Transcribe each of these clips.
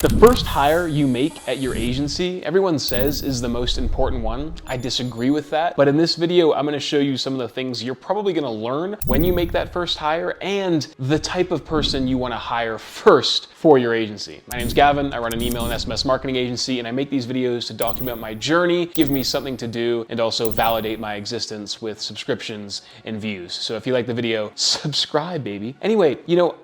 The first hire you make at your agency, everyone says is the most important one. I disagree with that, but in this video, I'm gonna show you some of the things you're probably gonna learn when you make that first hire and the type of person you wanna hire first for your agency. My name's Gavin, I run an email and SMS marketing agency, and I make these videos to document my journey, give me something to do, and also validate my existence with subscriptions and views. So if you like the video, subscribe, baby. Anyway,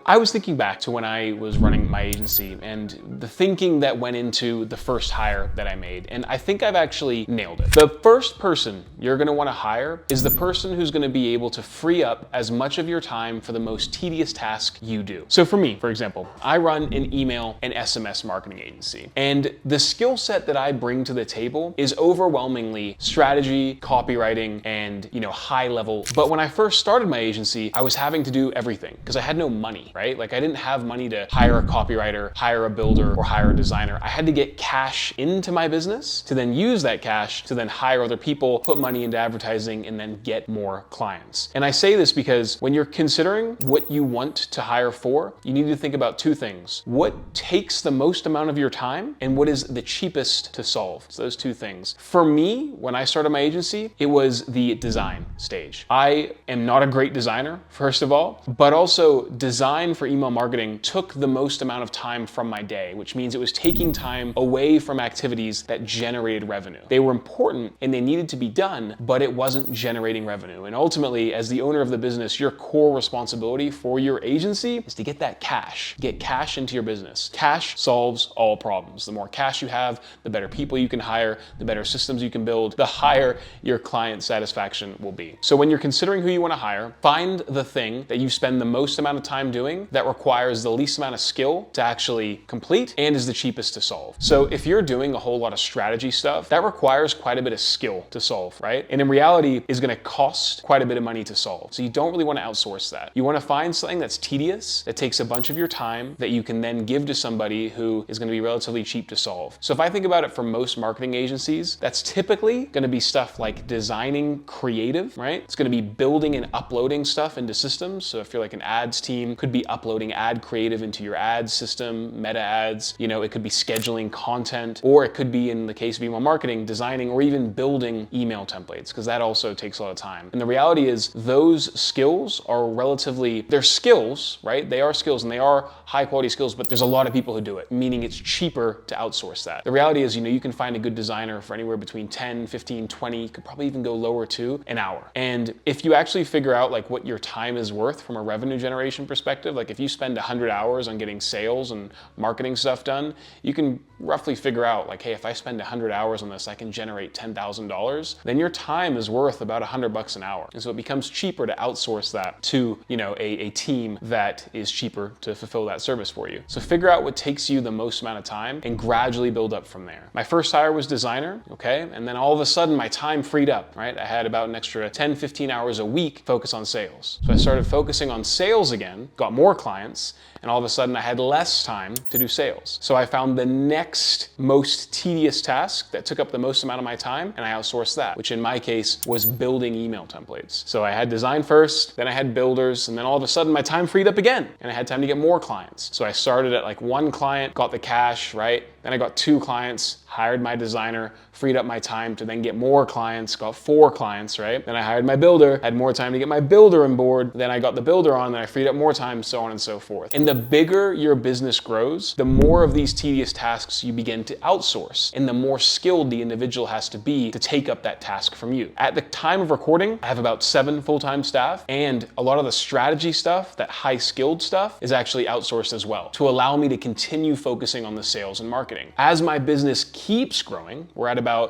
I was thinking back to when I was running my agency and the thinking that went into the first hire that I made, and I think I've actually nailed it. The first person you're gonna wanna hire is the person who's gonna be able to free up as much of your time for the most tedious task you do. So for me, for example, I run an email and SMS marketing agency, and the skill set that I bring to the table is overwhelmingly strategy, copywriting, and high level. But when I first started my agency, I was having to do everything because I had no money, right? Like I didn't have money to hire a copywriter, hire a builder, or hire a designer. I had to get cash into my business to then use that cash to then hire other people, put money into advertising, and then get more clients. And I say this because when you're considering what you want to hire for, you need to think about two things. What takes the most amount of your time and what is the cheapest to solve? So those two things. For me, when I started my agency, it was the design stage. I am not a great designer, first of all, but also design for email marketing took the most amount of time from my day, which means it was taking time away from activities that generated revenue. They were important and they needed to be done, but it wasn't generating revenue. And ultimately, as the owner of the business, your core responsibility for your agency is to get that cash, get cash into your business. Cash solves all problems. The more cash you have, the better people you can hire, the better systems you can build, the higher your client satisfaction will be. So when you're considering who you want to hire, find the thing that you spend the most amount of time doing that requires the least amount of skill to actually complete and is the cheapest to solve. So if you're doing a whole lot of strategy stuff, that requires quite a bit of skill to solve, right? And in reality is gonna cost quite a bit of money to solve. So you don't really wanna outsource that. You wanna find something that's tedious, that takes a bunch of your time, that you can then give to somebody who is gonna be relatively cheap to solve. So if I think about it for most marketing agencies, that's typically gonna be stuff like designing creative, right? It's gonna be building and uploading stuff into systems. So if you're like an ads team, could be uploading ad creative into your ads system, meta ads, it could be scheduling content, or it could be, in the case of email marketing, designing or even building email templates, because that also takes a lot of time. And the reality is those skills are they're skills, right? They are skills and they are high quality skills, but there's a lot of people who do it, meaning it's cheaper to outsource that. The reality is, you can find a good designer for anywhere between 10, 15, 20, could probably even go lower to an hour. And if you actually figure out like what your time is worth from a revenue generation perspective, like if you spend 100 hours on getting sales and marketing stuff done, you can roughly figure out like, hey, if I spend 100 hours on this, I can generate $10,000. Then your time is worth about $100 an hour. And so it becomes cheaper to outsource that to, a team that is cheaper to fulfill that service for you. So figure out what takes you the most amount of time and gradually build up from there. My first hire was designer, okay? And then all of a sudden my time freed up, right? I had about an extra 10, 15 hours a week focus on sales. So I started focusing on sales again, got more clients, and all of a sudden I had less time to do sales. So I found the next most tedious task that took up the most amount of my time, and I outsourced that, which in my case was building email templates. So I had design first, then I had builders, and then all of a sudden my time freed up again, and I had time to get more clients. So I started at like one client, got the cash, right? Then I got 2 clients, hired my designer, freed up my time to then get more clients, got 4 clients, right? Then I hired my builder, had more time to get my builder on board, then I got the builder on, then I freed up more time, so on and so forth. And the bigger your business grows, the more of these tedious tasks you begin to outsource, and the more skilled the individual has to be to take up that task from you. At the time of recording, I have about 7 full-time staff, and a lot of the strategy stuff, that high-skilled stuff, is actually outsourced as well to allow me to continue focusing on the sales and marketing. As my business keeps growing, we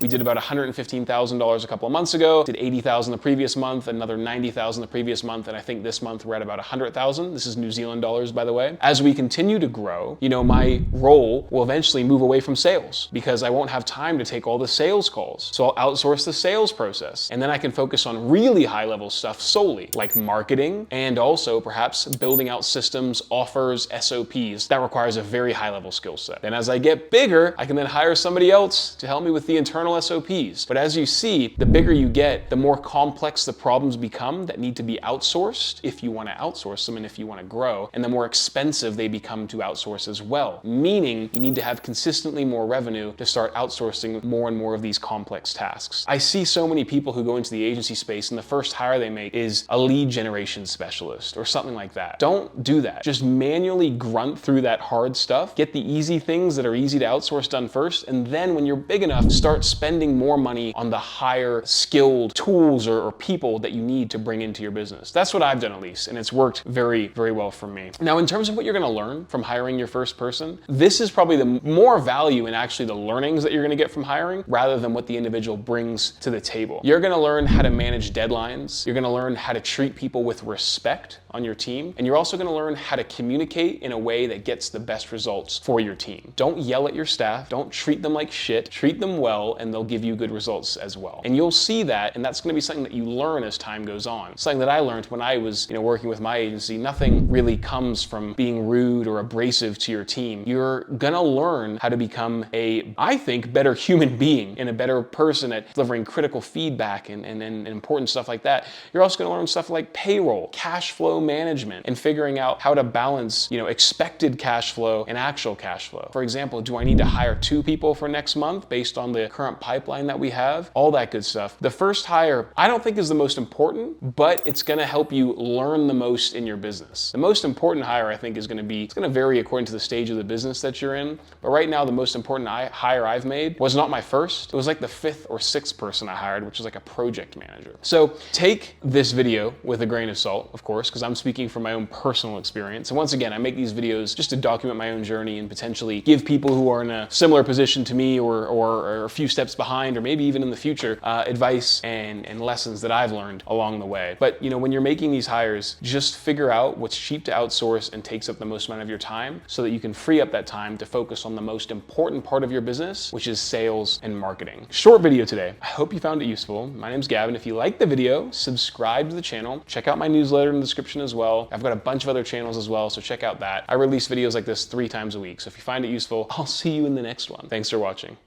did about $115,000 a couple of months ago, did $80,000 the previous month, another $90,000 the previous month, and I think this month we're at about $100,000. This is New Zealand dollars, by the way. As we continue to grow, my role will eventually move away from sales because I won't have time to take all the sales calls. So I'll outsource the sales process, and then I can focus on really high-level stuff solely, like marketing, and also perhaps building out systems, offers, SOPs. That requires a very high-level skill set. Then as I get bigger, I can then hire somebody else to help me with the internal SOPs. But as you see, the bigger you get, the more complex the problems become that need to be outsourced if you want to outsource them and if you want to grow, and the more expensive expensive they become to outsource as well, meaning you need to have consistently more revenue to start outsourcing more and more of these complex tasks. I see so many people who go into the agency space and the first hire they make is a lead generation specialist or something like that. Don't do that. Just manually grunt through that hard stuff, get the easy things that are easy to outsource done first, and then when you're big enough, start spending more money on the higher skilled tools or people that you need to bring into your business. That's what I've done at least, and it's worked very, very well for me. Now, in terms of what you're gonna learn from hiring your first person, this is probably the more value in actually the learnings that you're gonna get from hiring rather than what the individual brings to the table. You're gonna learn how to manage deadlines. You're gonna learn how to treat people with respect on your team, and you're also gonna learn how to communicate in a way that gets the best results for your team. Don't yell at your staff, don't treat them like shit, treat them well, and they'll give you good results as well. And you'll see that, and that's gonna be something that you learn as time goes on. Something that I learned when I was, working with my agency, nothing really comes from being rude or abrasive to your team. You're gonna learn how to become I think, better human being and a better person at delivering critical feedback and important stuff like that. You're also gonna learn stuff like payroll, cash flow management, and figuring out how to balance, expected cash flow and actual cash flow. For example, do I need to hire 2 people for next month based on the current pipeline that we have? All that good stuff. The first hire, I don't think is the most important, but it's gonna help you learn the most in your business. The most important hire, I think, it's gonna vary according to the stage of the business that you're in. But right now, the most important hire I've made was not my first. It was like the 5th or 6th person I hired, which was like a project manager. So take this video with a grain of salt, of course, because I'm speaking from my own personal experience. And once again, I make these videos just to document my own journey and potentially give people who are in a similar position to me or a few steps behind, or maybe even in the future, advice and lessons that I've learned along the way. But when you're making these hires, just figure out what's cheap to outsource and takes up the most amount of your time so that you can free up that time to focus on the most important part of your business, which is sales and marketing. Short video today. I hope you found it useful. My name's Gavin. If you liked the video, subscribe to the channel. Check out my newsletter in the description as well. I've got a bunch of other channels as well, so check out that. I release videos like this 3 times a week. So if you find it useful, I'll see you in the next one. Thanks for watching.